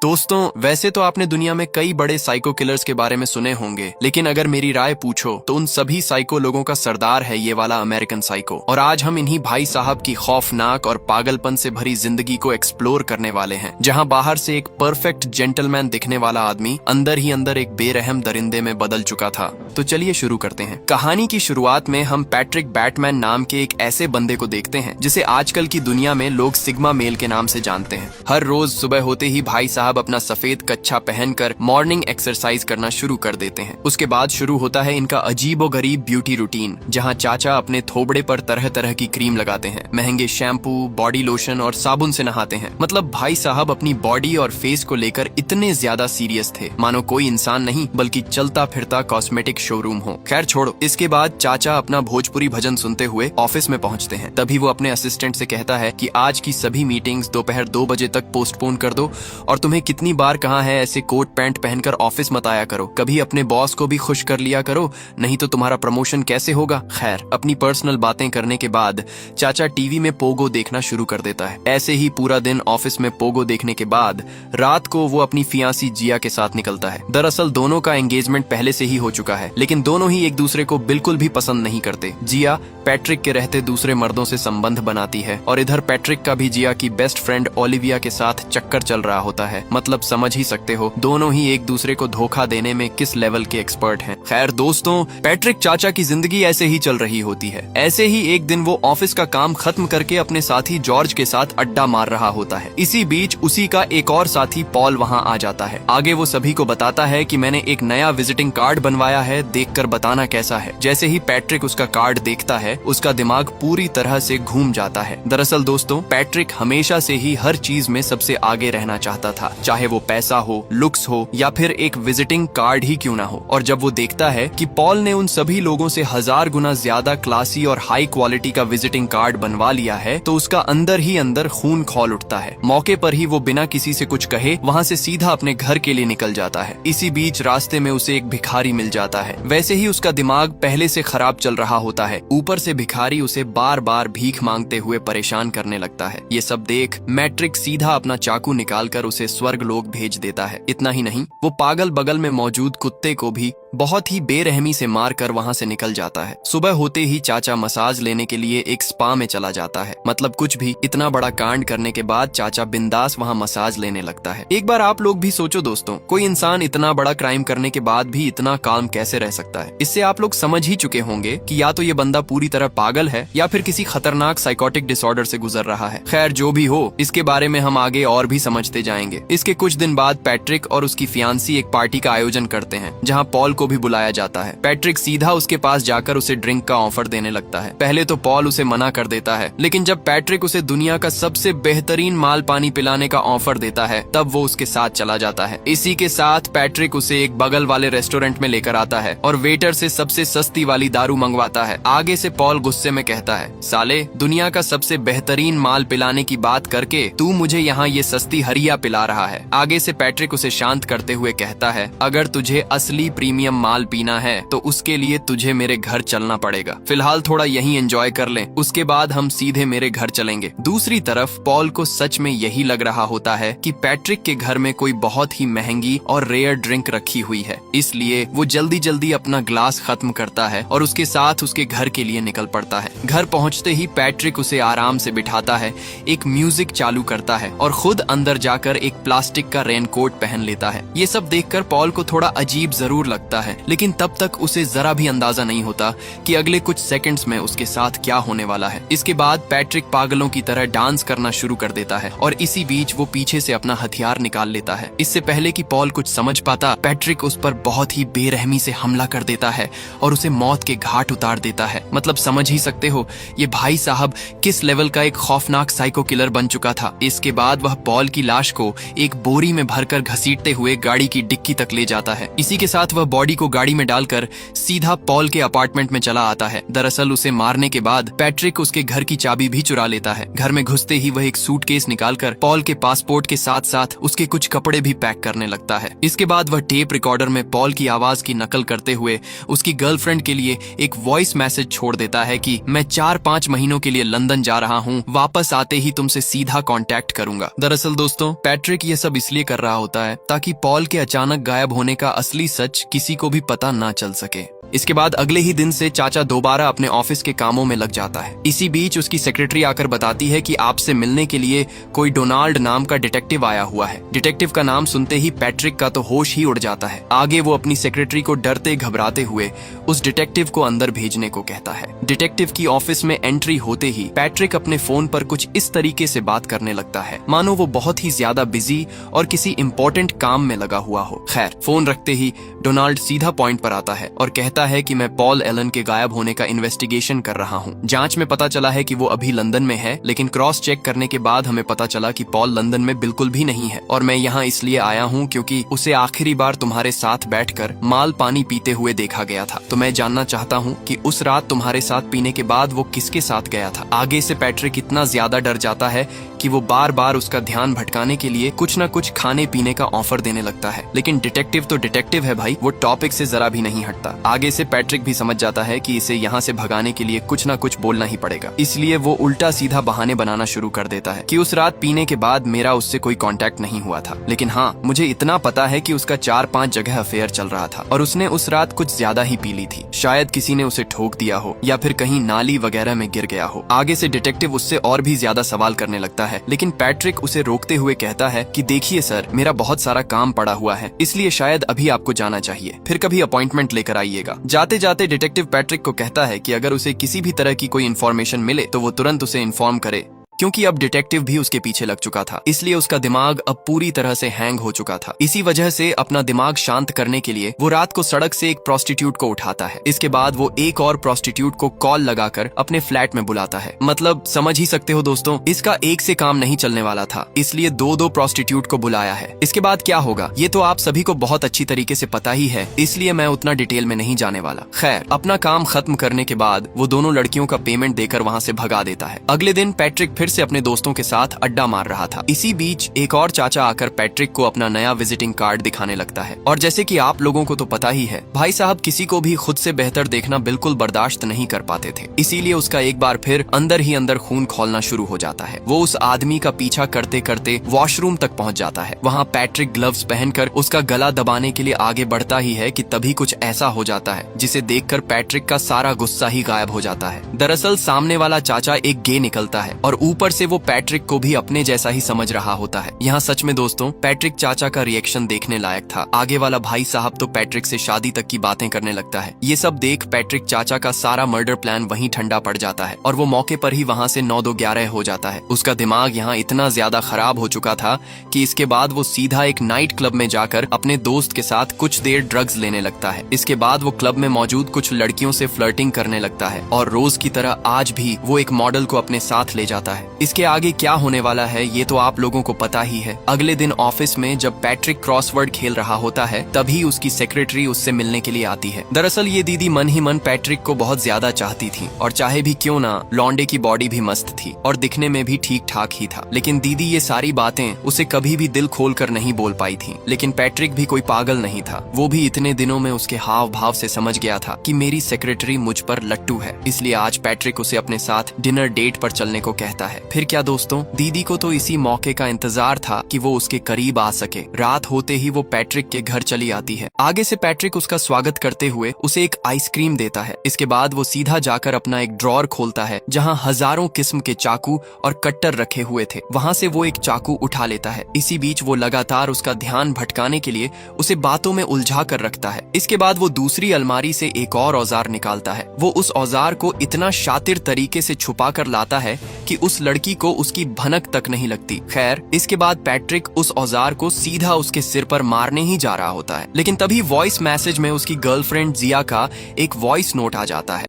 दोस्तों, वैसे तो आपने दुनिया में कई बड़े साइको किलर्स के बारे में सुने होंगे, लेकिन अगर मेरी राय पूछो तो उन सभी साइको लोगों का सरदार है ये वाला अमेरिकन साइको। और आज हम इन्हीं भाई साहब की खौफनाक और पागलपन से भरी जिंदगी को एक्सप्लोर करने वाले हैं, जहां बाहर से एक परफेक्ट जेंटलमैन दिखने वाला आदमी अंदर ही अंदर एक बेरहम दरिंदे में बदल चुका था। तो चलिए शुरू करते हैं। कहानी की शुरुआत में हम पैट्रिक बैटमैन नाम के एक ऐसे बंदे को देखते हैं जिसे आजकल की दुनिया में लोग सिग्मा मेल के नाम से जानते हैं। हर रोज सुबह होते ही भाई साहब अपना सफेद कच्छा पहनकर मॉर्निंग एक्सरसाइज करना शुरू कर देते हैं। उसके बाद शुरू होता है इनका अजीबोगरीब ब्यूटी रूटीन, जहां चाचा अपने थोबड़े पर तरह तरह की क्रीम लगाते हैं, महंगे शैम्पू, बॉडी लोशन और साबुन से नहाते हैं। मतलब भाई साहब अपनी बॉडी और फेस को लेकर इतने ज्यादा सीरियस थे मानो कोई इंसान नहीं बल्कि चलता फिरता कॉस्मेटिक शोरूम हो। खैर छोड़ो। इसके बाद चाचा अपना भोजपुरी भजन सुनते हुए ऑफिस में पहुंचते हैं। तभी वो अपने असिस्टेंट से कहता है कि आज की सभी मीटिंग्स दोपहर 2 बजे तक पोस्टपोन कर दो और तुम्हें कितनी बार कहा है ऐसे कोट पैंट पहनकर ऑफिस मत आया करो। कभी अपने बॉस को भी खुश कर लिया करो, नहीं तो तुम्हारा प्रमोशन कैसे होगा। खैर, अपनी पर्सनल बातें करने के बाद चाचा टीवी में पोगो देखना शुरू कर देता है। ऐसे ही पूरा दिन ऑफिस में पोगो देखने के बाद रात को वो अपनी फियांसी जिया के साथ निकलता है। दरअसल दोनों का एंगेजमेंट पहले से ही हो चुका है, लेकिन दोनों ही एक दूसरे को बिल्कुल भी पसंद नहीं करते। जिया पैट्रिक के रहते दूसरे मर्दों से संबंध बनाती है और इधर पैट्रिक का भी जिया की बेस्ट फ्रेंड ओलिविया के साथ चक्कर चल रहा होता है। मतलब समझ ही सकते हो दोनों ही एक दूसरे को धोखा देने में किस लेवल के एक्सपर्ट हैं। खैर दोस्तों, पैट्रिक चाचा की जिंदगी ऐसे ही चल रही होती है। ऐसे ही एक दिन वो ऑफिस का काम खत्म करके अपने साथी जॉर्ज के साथ अड्डा मार रहा होता है। इसी बीच उसी का एक और साथी पॉल वहाँ आ जाता है। आगे वो सभी को बताता है कि मैंने एक नया विजिटिंग कार्ड बनवाया है, देखकर बताना कैसा है। जैसे ही पैट्रिक उसका कार्ड देखता है उसका दिमाग पूरी तरह से घूम जाता है। दरअसल दोस्तों, पैट्रिक हमेशा से ही हर चीज में सबसे आगे रहना चाहता था, चाहे वो पैसा हो, लुक्स हो या फिर एक विजिटिंग कार्ड ही क्यों ना हो। और जब वो देखता है कि पॉल ने उन सभी लोगों से 1000 गुना ज्यादा क्लासी और हाई क्वालिटी का विजिटिंग कार्ड बनवा लिया है तो उसका अंदर ही अंदर खून खौल उठता है। मौके पर ही वो बिना किसी से कुछ कहे वहाँ से सीधा अपने घर के लिए निकल जाता है। इसी बीच रास्ते में उसे एक भिखारी मिल जाता है। वैसे ही उसका दिमाग पहले से खराब चल रहा होता है, ऊपर से भिखारी उसे बार बार भीख मांगते हुए परेशान करने लगता है। ये सब देख मैट्रिक सीधा अपना चाकू निकालकर उसे स्वर्ग लोक भेज देता है। इतना ही नहीं, वो पागल बगल में मौजूद कुत्ते को भी बहुत ही बेरहमी से मारकर वहाँ से निकल जाता है। सुबह होते ही चाचा मसाज लेने के लिए एक स्पा में चला जाता है। मतलब कुछ भी, इतना बड़ा कांड करने के बाद चाचा बिंदास वहाँ मसाज लेने लगता है। एक बार आप लोग भी सोचो दोस्तों, कोई इंसान इतना बड़ा क्राइम करने के बाद भी इतना काम कैसे रह सकता है। इससे आप लोग समझ ही चुके होंगे कि या तो ये बंदा पूरी तरह पागल है या फिर किसी खतरनाक साइकोटिक डिसऑर्डर से गुजर रहा है। खैर जो भी हो, इसके बारे में हम आगे और भी समझते जाएंगे। इसके कुछ दिन बाद पैट्रिक और उसकी फियांसी एक पार्टी का आयोजन करते हैं जहाँ पॉल को भी बुलाया जाता है। पैट्रिक सीधा उसके पास जाकर उसे ड्रिंक का ऑफर देने लगता है। पहले तो पॉल उसे मना कर देता है, लेकिन जब पैट्रिक उसे दुनिया का सबसे बेहतरीन माल पानी पिलाने का ऑफर देता है तब वो उसके साथ चला जाता है। इसी के साथ पैट्रिक उसे एक बगल वाले रेस्टोरेंट में लेकर आता है और वेटर से सबसे सस्ती वाली दारू मंगवाता है। आगे से पॉल गुस्से में कहता है, साले, दुनिया का सबसे बेहतरीन माल पिलाने की बात करके तू मुझे यहाँ ये सस्ती हरिया पिला रहा है। आगे से पैट्रिक उसे शांत करते हुए कहता है, अगर तुझे असली प्रीमियम माल पीना है तो उसके लिए तुझे मेरे घर चलना पड़ेगा। फिलहाल थोड़ा यहीं एंजॉय कर लें, उसके बाद हम सीधे मेरे घर चलेंगे। दूसरी तरफ पॉल को सच में यही लग रहा होता है कि पैट्रिक के घर में कोई बहुत ही महंगी और रेयर ड्रिंक रखी हुई है, इसलिए वो जल्दी जल्दी अपना ग्लास खत्म करता है और उसके साथ उसके घर के लिए निकल पड़ता है। घर पहुंचते ही पैट्रिक उसे आराम से बिठाता है, एक म्यूजिक चालू करता है और खुद अंदर जाकर एक प्लास्टिक का रेनकोट पहन लेता है। ये सब देखकर पॉल को थोड़ा अजीब जरूर लगता है, लेकिन तब तक उसे जरा भी अंदाजा नहीं होता कि अगले कुछ सेकंड्स में उसके साथ क्या होने वाला है। इसके बाद पैट्रिक पागलों की तरह डांस करना शुरू कर देता है और इसी बीच वो पीछे से अपना हथियार निकाल लेता है। इससे पहले कि पॉल कुछ समझ पाता, पैट्रिक उस पर बहुत ही बेरहमी से हमला कर देता है और उसे मौत के घाट उतार देता है। मतलब समझ ही सकते हो ये भाई साहब किस लेवल का एक खौफनाक साइको किलर बन चुका था। इसके बाद वह पॉल की लाश को एक बोरी में भरकर घसीटते हुए गाड़ी की डिक्की तक ले जाता है। इसी के साथ वह बॉडी को गाड़ी में डालकर सीधा पॉल के अपार्टमेंट में चला आता है। दरअसल उसे मारने के बाद पैट्रिक उसके घर की चाबी भी चुरा लेता है। घर में घुसते ही वह एक सूटकेस निकालकर पॉल के पासपोर्ट के साथ साथ उसके कुछ कपड़े भी पैक करने लगता है। इसके बाद वह टेप रिकॉर्डर में पॉल की आवाज की नकल करते हुए उसकी गर्लफ्रेंड के लिए एक वॉइस मैसेज छोड़ देता है कि मैं 4-5 महीनों के लिए लंदन जा रहा हूँ, वापस आते ही तुमसे सीधा कांटेक्ट करूंगा। दरअसल दोस्तों, पैट्रिक ये ये सब इसलिए कर रहा होता है ताकि पॉल के अचानक गायब होने का असली सच किसी को भी पता ना चल सके। इसके बाद अगले ही दिन से चाचा दोबारा अपने ऑफिस के कामों में लग जाता है। इसी बीच उसकी सेक्रेटरी आकर बताती है कि आपसे मिलने के लिए कोई डोनाल्ड नाम का डिटेक्टिव आया हुआ है। डिटेक्टिव का नाम सुनते ही पैट्रिक का तो होश ही उड़ जाता है। आगे वो अपनी सेक्रेटरी को डरते घबराते हुए उस डिटेक्टिव को अंदर भेजने को कहता है। डिटेक्टिव की ऑफिस में एंट्री होते ही पैट्रिक अपने फोन पर कुछ इस तरीके से बात करने लगता है मानो वो बहुत ही ज्यादा बिजी और किसी इंपॉर्टेंट काम में लगा हुआ हो। खैर, फोन रखते ही डोनाल्ड सीधा पॉइंट पर आता है और कहता है कि मैं पॉल एलन के गायब होने का इन्वेस्टिगेशन कर रहा हूँ। जांच में पता चला है कि वो अभी लंदन में है, लेकिन क्रॉस चेक करने के बाद हमें पता चला कि पॉल लंदन में बिल्कुल भी नहीं है और मैं यहाँ इसलिए आया हूँ क्योंकि उसे आखिरी बार तुम्हारे साथ बैठकर माल पानी पीते हुए देखा गया था। तो मैं जानना चाहता हूँ कि उस रात तुम्हारे साथ पीने के बाद वो किसके साथ गया था। आगे से पैट्रिक इतना ज्यादा डर जाता है कि वो बार बार उसका ध्यान भटकाने के लिए कुछ न कुछ खाने पीने का ऑफर देने लगता है। लेकिन डिटेक्टिव तो डिटेक्टिव है भाई, वो टॉपिक से जरा भी नहीं हटता। आगे से पैट्रिक भी समझ जाता है कि इसे यहाँ से भगाने के लिए कुछ न कुछ बोलना ही पड़ेगा, इसलिए वो उल्टा सीधा बहाने बनाना शुरू कर देता है कि उस रात पीने के बाद मेरा उससे कोई कांटेक्ट नहीं हुआ था, लेकिन हाँ, मुझे इतना पता है कि उसका 4-5 जगह अफेयर चल रहा था और उसने उस रात कुछ ज्यादा ही पी ली थी। शायद किसी ने उसे ठोक दिया हो या फिर कहीं नाली वगैरह में गिर गया हो। आगे से डिटेक्टिव उससे और भी ज्यादा सवाल करने लगता है, लेकिन पैट्रिक उसे रोकते हुए कहता है कि देखिए सर, मेरा बहुत सारा काम पड़ा हुआ है, इसलिए शायद अभी आपको जाना चाहिए, फिर कभी अपॉइंटमेंट लेकर आइएगा। जाते जाते डिटेक्टिव पैट्रिक को कहता है कि अगर उसे किसी भी तरह की कोई इन्फॉर्मेशन मिले तो वो तुरंत उसे इन्फॉर्म करे, क्योंकि अब डिटेक्टिव भी उसके पीछे लग चुका था, इसलिए उसका दिमाग अब पूरी तरह से हैंग हो चुका था। इसी वजह से अपना दिमाग शांत करने के लिए वो रात को सड़क से एक प्रोस्टिट्यूट को उठाता है। इसके बाद वो एक और प्रोस्टिट्यूट को कॉल लगाकर अपने फ्लैट में बुलाता है। मतलब समझ ही सकते हो दोस्तों, इसका एक से काम नहीं चलने वाला था, इसलिए 2-2 प्रोस्टिट्यूट को बुलाया है। इसके बाद क्या होगा ये तो आप सभी को बहुत अच्छी तरीके से पता ही है, इसलिए मैं उतना डिटेल में नहीं जाने वाला। खैर, अपना काम खत्म करने के बाद वो दोनों लड़कियों का पेमेंट देकर वहाँ से भगा देता है। अगले दिन पैट्रिक फिर से अपने दोस्तों के साथ अड्डा मार रहा था। इसी बीच एक और चाचा आकर पैट्रिक को अपना नया विजिटिंग कार्ड दिखाने लगता है। और जैसे कि आप लोगों को तो पता ही है, भाई साहब किसी को भी खुद से बेहतर देखना बिल्कुल बर्दाश्त नहीं कर पाते थे, इसीलिए उसका एक बार फिर अंदर ही अंदर खून खौलना शुरू हो जाता है। वो उस आदमी का पीछा करते करते वॉशरूम तक पहुंच जाता है। वहाँ पैट्रिक ग्लव्स पहनकर उसका गला दबाने के लिए आगे बढ़ता ही है कि तभी कुछ ऐसा हो जाता है जिसे देखकर पैट्रिक का सारा गुस्सा ही गायब हो जाता है। दरअसल सामने वाला चाचा एक गे निकलता है और ऊपर से वो पैट्रिक को भी अपने जैसा ही समझ रहा होता है। यहाँ सच में दोस्तों, पैट्रिक चाचा का रिएक्शन देखने लायक था। आगे वाला भाई साहब तो पैट्रिक से शादी तक की बातें करने लगता है। ये सब देख पैट्रिक चाचा का सारा मर्डर प्लान वहीं ठंडा पड़ जाता है और वो मौके पर ही वहाँ से 9-2-11 हो जाता है। उसका दिमाग यहाँ इतना ज्यादा खराब हो चुका था कि इसके बाद वो सीधा एक नाइट क्लब में जाकर अपने दोस्त के साथ कुछ देर ड्रग्स लेने लगता है। इसके बाद वो क्लब में मौजूद कुछ लड़कियों से फ्लर्टिंग करने लगता है और रोज की तरह आज भी वो एक मॉडल को अपने साथ ले जाता है। इसके आगे क्या होने वाला है ये तो आप लोगों को पता ही है। अगले दिन ऑफिस में जब पैट्रिक क्रॉसवर्ड खेल रहा होता है तभी उसकी सेक्रेटरी उससे मिलने के लिए आती है। दरअसल ये दीदी मन ही मन पैट्रिक को बहुत ज्यादा चाहती थी और चाहे भी क्यों ना, लॉन्डे की बॉडी भी मस्त थी और दिखने में भी ठीक ठाक ही था, लेकिन दीदी ये सारी बातें उसे कभी भी दिल खोल कर नहीं बोल पाई थी। लेकिन पैट्रिक भी कोई पागल नहीं था, वो भी इतने दिनों में उसके हाव भाव से समझ गया था कि मेरी सेक्रेटरी मुझ पर लट्टू है, इसलिए आज पैट्रिक उसे अपने साथ डिनर डेट पर चलने को कहता है। फिर क्या दोस्तों, दीदी को तो इसी मौके का इंतजार था कि वो उसके करीब आ सके। रात होते ही वो पैट्रिक के घर चली आती है। आगे से पैट्रिक उसका स्वागत करते हुए उसे एक आइसक्रीम देता है। इसके बाद वो सीधा जाकर अपना एक ड्रॉर खोलता है जहाँ हजारों किस्म के चाकू और कट्टर रखे हुए थे। वहाँ से वो एक चाकू उठा लेता है। इसी बीच वो लगातार उसका ध्यान भटकाने के लिए उसे बातों में उलझा कर रखता है। इसके बाद वो दूसरी अलमारी से एक और औजार निकालता है। वो उस औजार को इतना शातिर तरीके से छुपा कर लाता है कि उस लड़की को उसकी भनक तक नहीं लगती। खैर, इसके बाद पैट्रिक उस औजार को सीधा उसके सिर पर मारने ही जा रहा होता है, लेकिन तभी वॉइस मैसेज में उसकी गर्लफ्रेंड जिया का एक वॉइस नोट आ जाता है।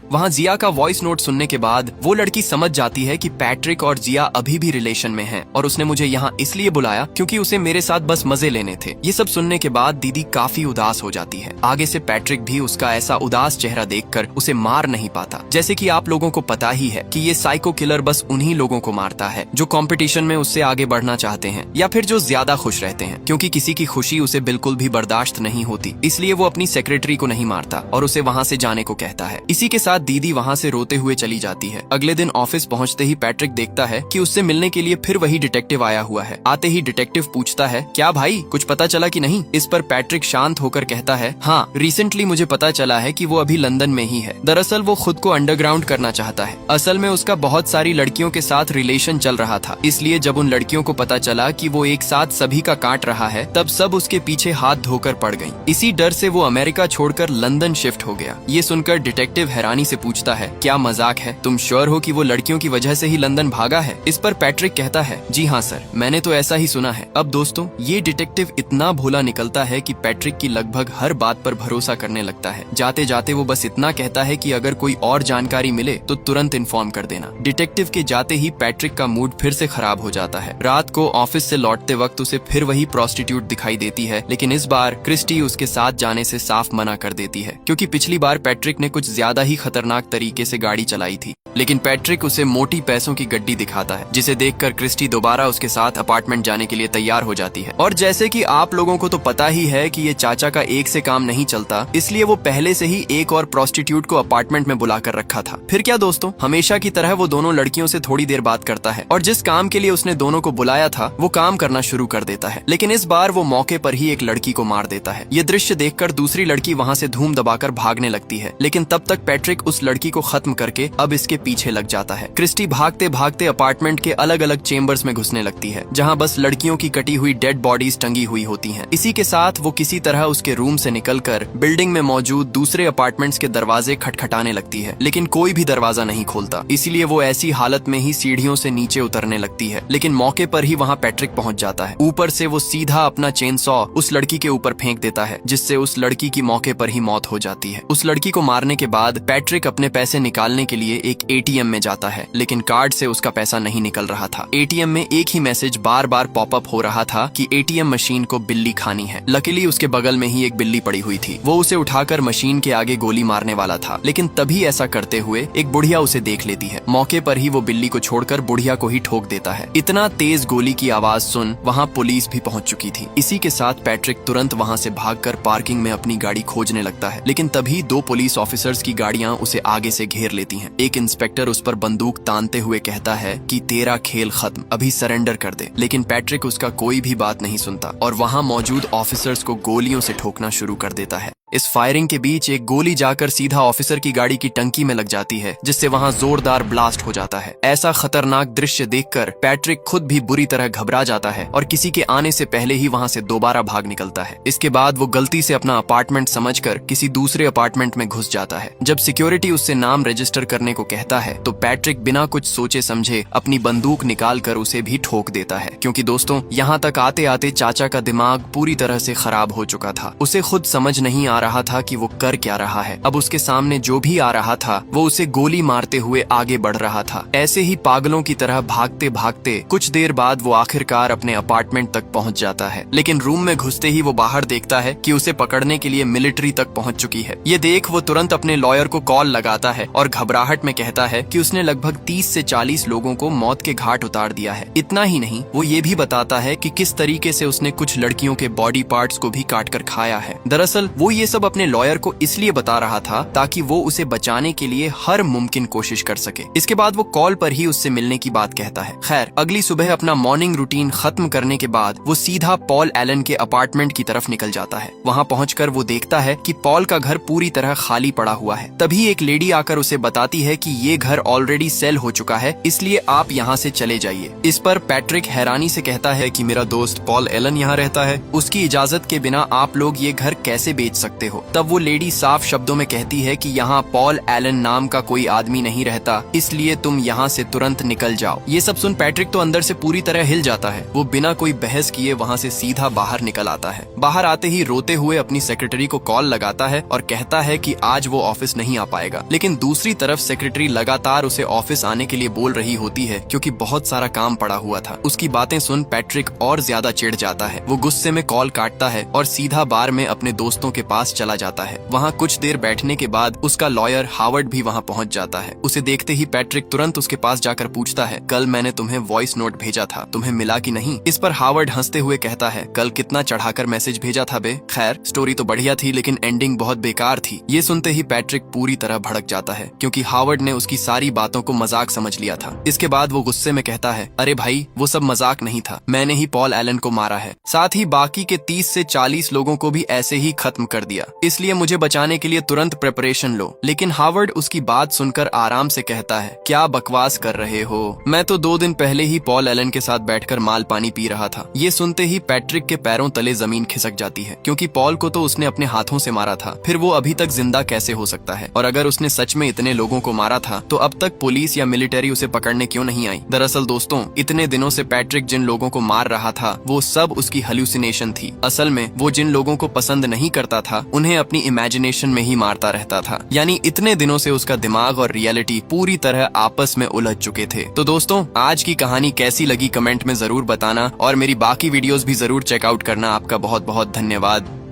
वहाँ जिया का वॉइस नोट सुनने के बाद वो लड़की समझ जाती है कि पैट्रिक और जिया अभी भी रिलेशन में हैं और उसने मुझे यहाँ इसलिए बुलाया क्योंकि उसे मेरे साथ बस मजे लेने थे। ये सब सुनने के बाद दीदी काफी उदास हो जाती है। आगे से पैट्रिक भी उसका ऐसा उदास चेहरा देखकर उसे मार नहीं पाता। जैसे कि आप लोगों को पता ही है कि ये साइको किलर बस उन्हीं लोगों को मारता है जो कंपटीशन में उससे आगे बढ़ना चाहते हैं या फिर जो ज्यादा खुश रहते हैं, क्योंकि किसी की खुशी उसे बिल्कुल भी बर्दाश्त नहीं होती। इसलिए वो अपनी सेक्रेटरी को नहीं मारता और उसे वहाँ से जाने को कहता है। इसी के साथ रात दीदी वहाँ से रोते हुए चली जाती है। अगले दिन ऑफिस पहुँचते ही पैट्रिक देखता है कि उससे मिलने के लिए फिर वही डिटेक्टिव आया हुआ है। आते ही डिटेक्टिव पूछता है, क्या भाई कुछ पता चला कि नहीं? इस पर पैट्रिक शांत होकर कहता है, हाँ, रिसेंटली मुझे पता चला है कि वो अभी लंदन में ही है। दरअसल वो खुद को अंडरग्राउंड करना चाहता है। असल में उसका बहुत सारी लड़कियों के साथ रिलेशन चल रहा था, इसलिए जब उन लड़कियों को पता चला कि वो एक साथ सभी का काट रहा है, तब सब उसके पीछे हाथ धोकर पड़ गईं। इसी डर से वो अमेरिका छोड़कर लंदन शिफ्ट हो गया। ये सुनकर डिटेक्टिव हैरानी से पूछता है, क्या मजाक है? तुम श्योर हो कि वो लड़कियों की वजह से ही लंदन भागा है? इस पर पैट्रिक कहता है, जी हाँ सर, मैंने तो ऐसा ही सुना है। अब दोस्तों, ये डिटेक्टिव इतना भोला निकलता है कि पैट्रिक की लगभग हर बात पर भरोसा करने लगता है। जाते जाते वो बस इतना कहता है कि अगर कोई और जानकारी मिले तो तुरंत इन्फॉर्म कर देना। डिटेक्टिव के जाते ही पैट्रिक का मूड फिर से खराब हो जाता है। रात को ऑफिस से लौटते वक्त उसे फिर वही प्रोस्टिट्यूट दिखाई देती है, लेकिन इस बार क्रिस्टी उसके साथ जाने से साफ मना कर देती है, क्योंकि पिछली बार पैट्रिक ने कुछ ज्यादा ही खतरनाक तरीके से गाड़ी चलाई थी। लेकिन पैट्रिक उसे मोटी पैसों की गड्डी दिखाता है, जिसे देखकर क्रिस्टी दोबारा उसके साथ अपार्टमेंट जाने के लिए तैयार हो जाती है। और जैसे कि आप लोगों को तो पता ही है कि ये चाचा का एक से काम नहीं चलता, इसलिए वो पहले से ही एक और प्रोस्टिट्यूट को अपार्टमेंट में बुलाकर रखा था। फिर क्या दोस्तों, हमेशा की तरह वो दोनों लड़कियों से थोड़ी देर बात करता है और जिस काम के लिए उसने दोनों को बुलाया था वो काम करना शुरू कर देता है। लेकिन इस बार वो मौके पर ही एक लड़की को मार देता है। ये दृश्य देखकर दूसरी लड़की वहाँ से धूम दबाकर भागने लगती है, लेकिन तब तक पैट्रिक उस लड़की को खत्म करके अब इसके पीछे लग जाता है। क्रिस्टी भागते भागते अपार्टमेंट के अलग अलग चेम्बर्स में घुसने लगती है, जहाँ बस लड़कियों की कटी हुई डेड बॉडीज टंगी हुई होती हैं। इसी के साथ वो किसी तरह उसके रूम से निकलकर बिल्डिंग में मौजूद दूसरे अपार्टमेंट्स के दरवाजे खटखटाने लगती है, लेकिन कोई भी दरवाजा नहीं खोलता। इसलिए वो ऐसी हालत में ही सीढ़ियों से नीचे उतरने लगती है, लेकिन मौके पर ही वहाँ पैट्रिक पहुँच जाता है। ऊपर से वो सीधा अपना चेन सॉ उस लड़की के ऊपर फेंक देता है, जिससे उस लड़की की मौके पर ही मौत हो जाती है। उस लड़की को मारने के बाद पैट्रिक अपने पैसे निकालने के लिए एक एटीएम में जाता है, लेकिन कार्ड से उसका पैसा नहीं निकल रहा था। एटीएम में एक ही मैसेज बार बार पॉपअप हो रहा था कि एटीएम मशीन को बिल्ली खानी है। लकीली उसके बगल में ही एक बिल्ली पड़ी हुई थी। वो उसे उठाकर मशीन के आगे गोली मारने वाला था, लेकिन तभी ऐसा करते हुए एक बुढ़िया उसे देख लेती है। मौके पर ही वो बिल्ली को छोड़कर बुढ़िया को ही ठोक देता है। इतना तेज गोली की आवाज सुन वहाँ पुलिस भी पहुँच चुकी थी। इसी के साथ पैट्रिक तुरंत वहाँ से भागकर पार्किंग में अपनी गाड़ी खोजने लगता है, लेकिन तभी दो पुलिस ऑफिसर्स की गाड़ियाँ उसे आगे से घेर लेती हैं। एक इंस्पेक्टर उस पर बंदूक तानते हुए कहता है कि तेरा खेल खत्म, अभी सरेंडर कर दे। लेकिन पैट्रिक उसका कोई भी बात नहीं सुनता और वहाँ मौजूद ऑफिसर्स को गोलियों से ठोकना शुरू कर देता है। इस फायरिंग के बीच एक गोली जाकर सीधा ऑफिसर की गाड़ी की टंकी में लग जाती है, जिससे वहां जोरदार ब्लास्ट हो जाता है। ऐसा खतरनाक दृश्य देखकर पैट्रिक खुद भी बुरी तरह घबरा जाता है और किसी के आने से पहले ही वहां से दोबारा भाग निकलता है। इसके बाद वो गलती से अपना अपार्टमेंट समझकर किसी दूसरे अपार्टमेंट में घुस जाता है। जब सिक्योरिटी उससे नाम रजिस्टर करने को कहता है तो पैट्रिक बिना कुछ सोचे समझे अपनी बंदूक निकाल कर उसे भी ठोक देता है, क्योंकि दोस्तों यहाँ तक आते आते चाचा का दिमाग पूरी तरह से खराब हो चुका था। उसे खुद समझ नहीं आ रहा था कि वो कर क्या रहा है। अब उसके सामने जो भी आ रहा था वो उसे गोली मारते हुए आगे बढ़ रहा था। ऐसे ही पागलों की तरह भागते भागते कुछ देर बाद वो आखिरकार अपने अपार्टमेंट तक पहुंच जाता है, लेकिन रूम में घुसते ही वो बाहर देखता है कि उसे पकड़ने के लिए मिलिट्री तक पहुंच चुकी है। ये देख वो तुरंत अपने लॉयर को कॉल लगाता है और घबराहट में कहता है कि उसने लगभग 30 से 40 लोगों को मौत के घाट उतार दिया है। इतना ही नहीं, वो ये भी बताता है कि किस तरीके से उसने कुछ लड़कियों के बॉडी पार्ट्स को भी काट कर खाया है। दरअसल वो ये सब अपने लॉयर को इसलिए बता रहा था ताकि वो उसे बचाने के लिए हर मुमकिन कोशिश कर सके। इसके बाद वो कॉल पर ही उससे मिलने की बात कहता है। खैर, अगली सुबह अपना मॉर्निंग रूटीन खत्म करने के बाद वो सीधा पॉल एलन के अपार्टमेंट की तरफ निकल जाता है। वहाँ पहुंचकर वो देखता है कि पॉल का घर पूरी तरह खाली पड़ा हुआ है। तभी एक लेडी आकर उसे बताती है कि ये घर ऑलरेडी सेल हो चुका है, इसलिए आप यहाँ से चले जाइए। इस पर पैट्रिक हैरानी से कहता है कि मेरा दोस्त पॉल एलन यहाँ रहता है, उसकी इजाजत के बिना आप लोग ये घर कैसे बेच सकते हो। तब वो लेडी साफ शब्दों में कहती है कि यहाँ पॉल एलन नाम का कोई आदमी नहीं रहता, इसलिए तुम यहाँ से तुरंत निकल जाओ। ये सब सुन पैट्रिक तो अंदर से पूरी तरह हिल जाता है। वो बिना कोई बहस किए वहाँ से सीधा बाहर निकल आता है। बाहर आते ही रोते हुए अपनी सेक्रेटरी को कॉल लगाता है और कहता है कि आज वो ऑफिस नहीं आ पाएगा। लेकिन दूसरी तरफ सेक्रेटरी लगातार उसे ऑफिस आने के लिए बोल रही होती है, क्योंकि बहुत सारा काम पड़ा हुआ था। उसकी बातें सुन पैट्रिक और ज्यादा चिढ़ जाता है। वो गुस्से में कॉल काटता है और सीधा बार में अपने दोस्तों के पास पास चला जाता है। वहाँ कुछ देर बैठने के बाद उसका लॉयर हावर्ड भी वहाँ पहुँच जाता है। उसे देखते ही पैट्रिक तुरंत उसके पास जाकर पूछता है, कल मैंने तुम्हें वॉइस नोट भेजा था, तुम्हें मिला कि नहीं? इस पर हावर्ड हंसते हुए कहता है, कल कितना चढ़ाकर मैसेज भेजा था बे। खैर, स्टोरी तो बढ़िया थी लेकिन एंडिंग बहुत बेकार थी। ये सुनते ही पैट्रिक पूरी तरह भड़क जाता है क्योंकि हावर्ड ने उसकी सारी बातों को मजाक समझ लिया था। इसके बाद वो गुस्से में कहता है, अरे भाई, वो सब मजाक नहीं था, मैंने ही पॉल एलन को मारा है, साथ ही बाकी के 30 से 40 लोगों को भी ऐसे ही खत्म कर दिया, इसलिए मुझे बचाने के लिए तुरंत प्रिपरेशन लो। लेकिन हावर्ड उसकी बात सुनकर आराम से कहता है, क्या बकवास कर रहे हो, मैं तो 2 दिन पहले ही पॉल एलन के साथ बैठकर माल पानी पी रहा था। ये सुनते ही पैट्रिक के पैरों तले जमीन खिसक जाती है क्योंकि पॉल को तो उसने अपने हाथों से मारा था, फिर वो अभी तक जिंदा कैसे हो सकता है? और अगर उसने सच में इतने लोगों को मारा था तो अब तक पुलिस या मिलिट्री उसे पकड़ने क्यों नहीं आई? दरअसल दोस्तों, इतने दिनों से पैट्रिक जिन लोगों को मार रहा था वो सब उसकी हेलुसिनेशन थी। असल में वो जिन लोगों को पसंद नहीं करता था उन्हें अपनी इमेजिनेशन में ही मारता रहता था। यानी इतने दिनों से उसका दिमाग और रियलिटी पूरी तरह आपस में उलझ चुके थे। तो दोस्तों, आज की कहानी कैसी लगी कमेंट में जरूर बताना और मेरी बाकी वीडियोस भी जरूर चेकआउट करना। आपका बहुत बहुत धन्यवाद।